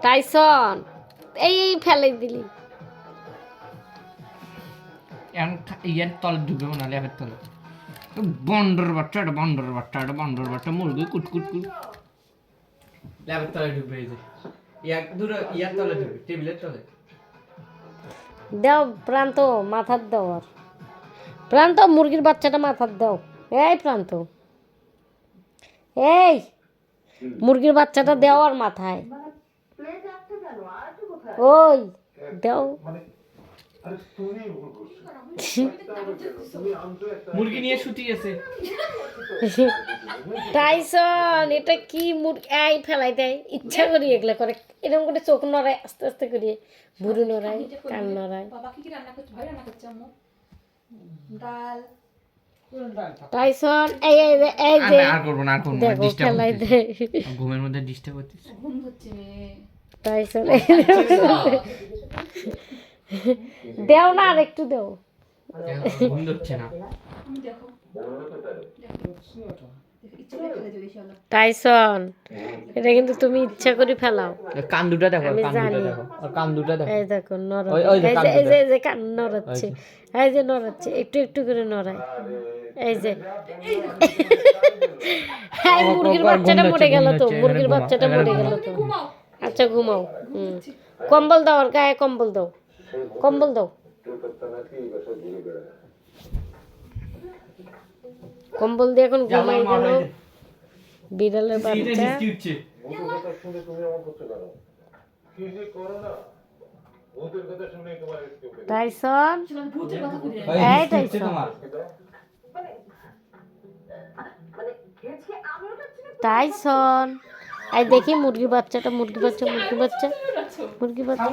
Tyson এই ফেলে দিলি ইয়ার তলে ঢুকবে না ল্যাবের তলে বন্ডর বাচ্চা বন্ডর বাচ্চা মুরগি কুটকুট কুট ল্যাবের তলে ঢুকবে এই যে ইয়ার তলে ঢুকবে টেবিলের তলে দাও প্রান্ত মাথার দাও আর প্রান্ত মুরগির বাচ্চাটা মাথার দাও এই প্রান্ত এই মুরগির বাচ্চাটা দাও আর মাথায় ওই দাও মুরগি নিয়ে ছুটি গেছে টাইসন এটা কি মুরগি এই ফেলাই দেয় ইচ্ছা করি এগুলা করে এরকম করে চোখ নড়ায় আস্তে আস্তে করিয়ে ভুরু নড়ায় কান নড়ায় বাবা কি রান্না করছে ভাই রান্না করছে আম্মু ডাল টাইসন এই এই যে এই যে আর করব না দেখো ডিস্টার্ব ফেলাই দেয় ঘুমের মধ্যে ডিস্টার্ব হচ্ছে ঘুম হচ্ছে টাইসন দেও না আর একটু দেও ঘুম হচ্ছে না আমি দেখো ইচ্ছা করে ফেলে দিই শালা টাইসন এটা কিন্তু তুমি ইচ্ছা করে ফেলাও কান দুটো দেখো আমি কান জানি। দুটো দেখো আর কান দুটো দেখো এই দেখো নড়ায় ওই যে এই কান যে এই দুটো। যে এই যে কান নড়াচ্ছে এই যে নড়াচ্ছে একটু একটু করে নড়ায় এই যে এই মুরগির বাচ্চাটা মরে গেল তো মুরগির বাচ্চাটা মরে গেল তো ঘুমাও আচ্ছা ঘুমাও কম্বল দাও আর গায়ে কম্বল দাও কম্বল দাও কম্বল দিয়ে এখন ঘুমাই গেল বিড়ালের বাচ্চা টাইসন ভূতের কথা কই এই টাইসন টাইসন এই দেখি মুরগির বাচ্চাটা মুরগি বাচ্চা মুরগি বাচ্চা মুরগি বাচ্চা